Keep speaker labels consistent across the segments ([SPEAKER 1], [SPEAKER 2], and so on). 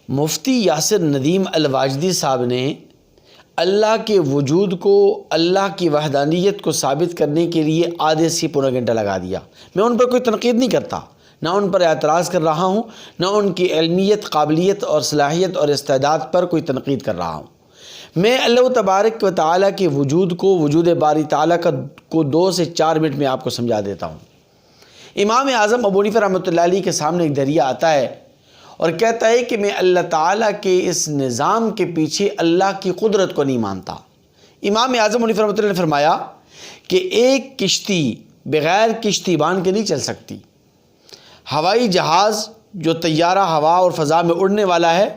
[SPEAKER 1] مفتی یاسر ندیم الواجدی صاحب نے اللہ کے وجود کو، اللہ کی وحدانیت کو ثابت کرنے کے لیے آدھے سے پونا گھنٹہ لگا دیا۔ میں ان پر کوئی تنقید نہیں کرتا، نہ ان پر اعتراض کر رہا ہوں، نہ ان کی علمیت، قابلیت اور صلاحیت اور استعداد پر کوئی تنقید کر رہا ہوں۔ میں اللہ تبارک و تعالیٰ کے وجود کو، وجود باری تعالیٰ کو 2 سے 4 منٹ میں آپ کو سمجھا دیتا ہوں۔ امام اعظم ابو حنیفہ رحمۃ اللہ علیہ کے سامنے ایک دریا آتا ہے اور کہتا ہے کہ میں اللہ تعالیٰ کے اس نظام کے پیچھے اللہ کی قدرت کو نہیں مانتا۔ امام اعظم ابو حنیفہ رحمۃ اللہ نے فرمایا کہ ایک کشتی بغیر کشتی بان کے نہیں چل سکتی۔ ہوائی جہاز جو طیارہ ہوا اور فضا میں اڑنے والا ہے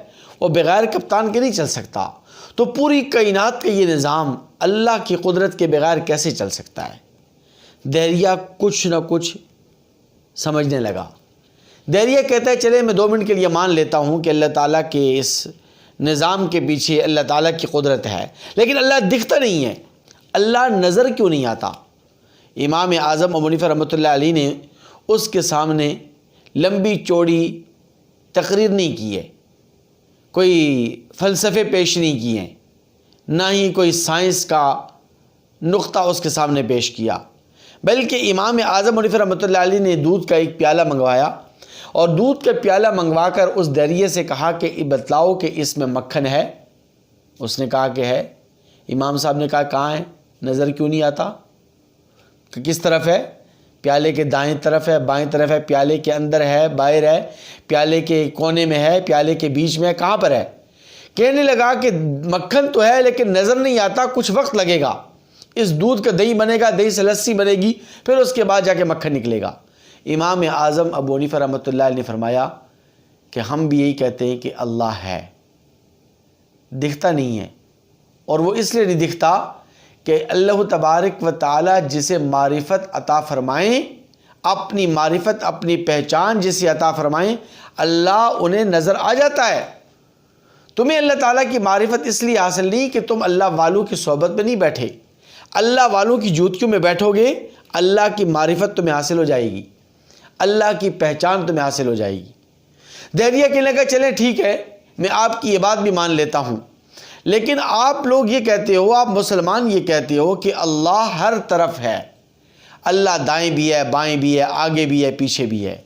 [SPEAKER 1] وہ بغیر کپتان کے نہیں چل سکتا، تو پوری کائنات کا یہ نظام اللہ کی قدرت کے بغیر کیسے چل سکتا ہے؟ دہریہ کچھ نہ کچھ سمجھنے لگا۔ دہریہ کہتا ہے چلے میں 2 منٹ کے لیے مان لیتا ہوں کہ اللہ تعالیٰ کے اس نظام کے پیچھے اللہ تعالیٰ کی قدرت ہے، لیکن اللہ دکھتا نہیں ہے، اللہ نظر کیوں نہیں آتا؟ امام اعظم ابو حنیفہ رحمۃ اللہ علیہ نے اس کے سامنے لمبی چوڑی تقریر نہیں کی ہے، کوئی فلسفے پیش نہیں کیے ہیں، نہ ہی کوئی سائنس کا نقطہ اس کے سامنے پیش کیا، بلکہ امام اعظم ابو حنیفہ رحمۃ اللہ علیہ نے دودھ کا ایک پیالہ منگوایا اور دودھ کا پیالہ منگوا کر اس دہریے سے کہا کہ بتلاؤ کہ اس میں مکھن ہے؟ اس نے کہا کہ ہے۔ امام صاحب نے کہا کہاں ہے؟ نظر کیوں نہیں آتا؟ کہ کس طرف ہے؟ پیالے کے دائیں طرف ہے، بائیں طرف ہے، پیالے کے اندر ہے، باہر ہے، پیالے کے کونے میں ہے، پیالے کے بیچ میں ہے، کہاں پر ہے؟ کہنے لگا کہ مکھن تو ہے لیکن نظر نہیں آتا، کچھ وقت لگے گا، اس دودھ کا دہی بنے گا، دہی سے لسی بنے گی، پھر اس کے بعد جا کے مکھن نکلے گا۔ امام اعظم ابو حنیفہ رحمۃ اللہ علیہ نے فرمایا کہ ہم بھی یہی کہتے ہیں کہ اللہ ہے، دکھتا نہیں ہے، اور وہ اس لیے نہیں دکھتا کہ اللہ تبارک و تعالی جسے معرفت عطا فرمائیں، اپنی معرفت، اپنی پہچان جسے عطا فرمائیں، اللہ انہیں نظر آ جاتا ہے۔ تمہیں اللہ تعالیٰ کی معرفت اس لیے حاصل نہیں کہ تم اللہ والوں کی صحبت میں نہیں بیٹھے، اللہ والوں کی جوتیوں میں بیٹھو گے، اللہ کی معرفت تمہیں حاصل ہو جائے گی، اللہ کی پہچان تمہیں حاصل ہو جائے گی۔ دہریہ کہنے لگا چلیں ٹھیک ہے، میں آپ کی یہ بات بھی مان لیتا ہوں، لیکن آپ لوگ یہ کہتے ہو، آپ مسلمان یہ کہتے ہو کہ اللہ ہر طرف ہے، اللہ دائیں بھی ہے، بائیں بھی ہے، آگے بھی ہے، پیچھے بھی ہے،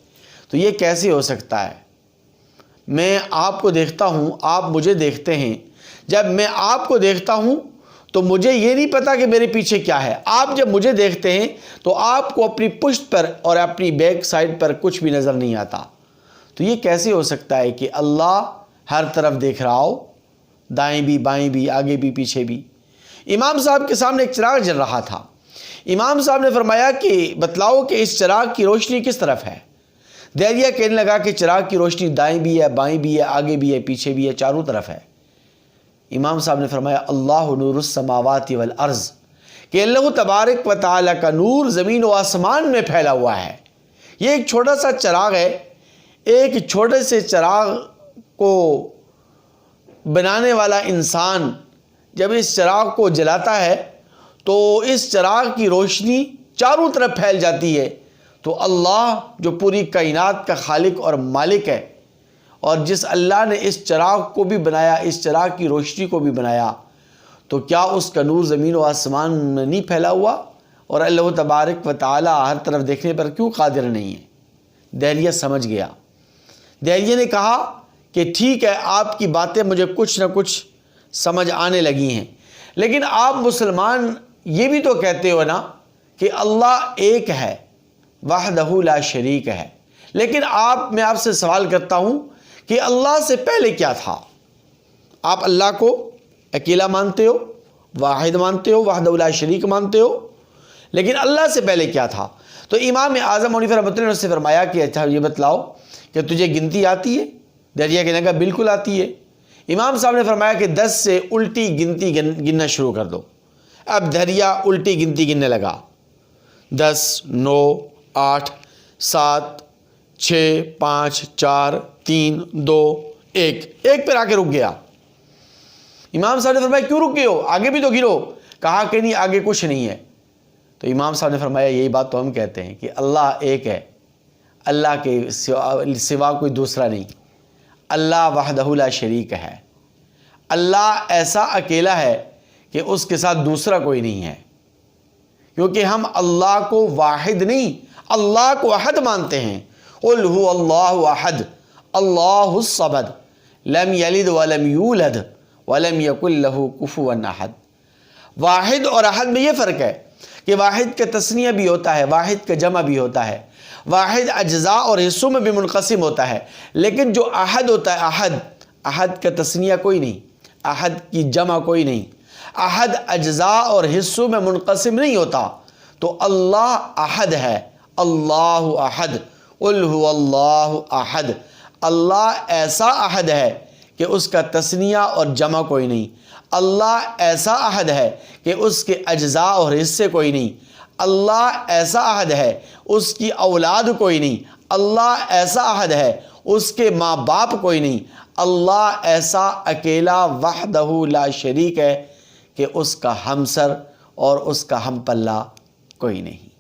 [SPEAKER 1] تو یہ کیسے ہو سکتا ہے؟ میں آپ کو دیکھتا ہوں، آپ مجھے دیکھتے ہیں، جب میں آپ کو دیکھتا ہوں تو مجھے یہ نہیں پتا کہ میرے پیچھے کیا ہے۔ آپ جب مجھے دیکھتے ہیں تو آپ کو اپنی پشت پر اور اپنی بیک سائڈ پر کچھ بھی نظر نہیں آتا، تو یہ کیسے ہو سکتا ہے کہ اللہ ہر طرف دیکھ رہا ہو، دائیں بھی، بائیں بھی، آگے بھی، پیچھے بھی؟ امام صاحب کے سامنے ایک چراغ جل رہا تھا۔ امام صاحب نے فرمایا کہ بتلاؤ کہ اس چراغ کی روشنی کس طرف ہے؟ دہریہ کہنے لگا کہ چراغ کی روشنی دائیں بھی ہے، بائیں بھی ہے، آگے بھی ہے، پیچھے بھی ہے، چاروں طرف ہے۔ امام صاحب نے فرمایا اللہ نور السماوات والارض، کہ اللہ تبارک و تعالی کا نور زمین و آسمان میں پھیلا ہوا ہے۔ یہ ایک چھوٹا سا چراغ ہے، ایک چھوٹے سے چراغ کو بنانے والا انسان جب اس چراغ کو جلاتا ہے تو اس چراغ کی روشنی چاروں طرف پھیل جاتی ہے۔ تو اللہ جو پوری کائنات کا خالق اور مالک ہے، اور جس اللہ نے اس چراغ کو بھی بنایا، اس چراغ کی روشنی کو بھی بنایا، تو کیا اس کا نور زمین و آسمان میں نہیں پھیلا ہوا؟ اور اللہ تبارک و تعالی ہر طرف دیکھنے پر کیوں قادر نہیں ہے؟ دہریہ سمجھ گیا۔ دہریہ نے کہا کہ ٹھیک ہے، آپ کی باتیں مجھے کچھ نہ کچھ سمجھ آنے لگی ہیں، لیکن آپ مسلمان یہ بھی تو کہتے ہو نا کہ اللہ ایک ہے، وحدہ لا شریک ہے، لیکن میں آپ سے سوال کرتا ہوں کہ اللہ سے پہلے کیا تھا؟ آپ اللہ کو اکیلا مانتے ہو، واحد مانتے ہو، وحدہ لا شریک مانتے ہو، لیکن اللہ سے پہلے کیا تھا؟ تو امام اعظم حنیفہ رحمۃ اللہ نے اس سے فرمایا کہ اچھا یہ بتلاؤ کہ تجھے گنتی آتی ہے؟ دہریہ کہنے لگا بالکل آتی ہے۔ امام صاحب نے فرمایا کہ 10 سے الٹی گنتی گننا شروع کر دو۔ اب دہریہ الٹی گنتی گننے لگا، 10، 9، 8، 7، 6، 5، 4، 3، 2، 1 پر آ کے رک گیا۔ امام صاحب نے فرمایا کیوں رک گئے ہو؟ آگے بھی تو گرو۔ کہا کہ نہیں، آگے کچھ نہیں ہے۔ تو امام صاحب نے فرمایا یہی بات تو ہم کہتے ہیں کہ اللہ ایک ہے، اللہ کے سوا کوئی دوسرا نہیں، اللہ وحدہ لا شریک ہے، اللہ ایسا اکیلا ہے کہ اس کے ساتھ دوسرا کوئی نہیں ہے، کیونکہ ہم اللہ کو واحد نہیں اللہ کو احد مانتے ہیں۔ قل هو اللہ احد اللہ الصمد لم یلد ولم یولد ولم یکن لہ کفوا احد۔ واحد اور احد میں یہ فرق ہے کہ واحد کا تثنیہ بھی ہوتا ہے، واحد کا جمع بھی ہوتا ہے، واحد اجزاء اور حصوں میں بھی منقسم ہوتا ہے، لیکن جو احد ہوتا ہے، احد کا تثنیہ کوئی نہیں، احد کی جمع کوئی نہیں، احد اجزاء اور حصوں میں منقسم نہیں ہوتا۔ تو اللہ احد ہے، اللہ احد، قل هو اللہ احد، اللہ ایسا احد ہے کہ اس کا تثنیہ اور جمع کوئی نہیں، اللہ ایسا احد ہے کہ اس کے اجزاء اور حصے کوئی نہیں، اللہ ایسا احد ہے اس کی اولاد کوئی نہیں، اللہ ایسا احد ہے اس کے ماں باپ کوئی نہیں، اللہ ایسا اکیلا وحدہ لا شریک ہے کہ اس کا ہمسر اور اس کا ہم پلہ کوئی نہیں۔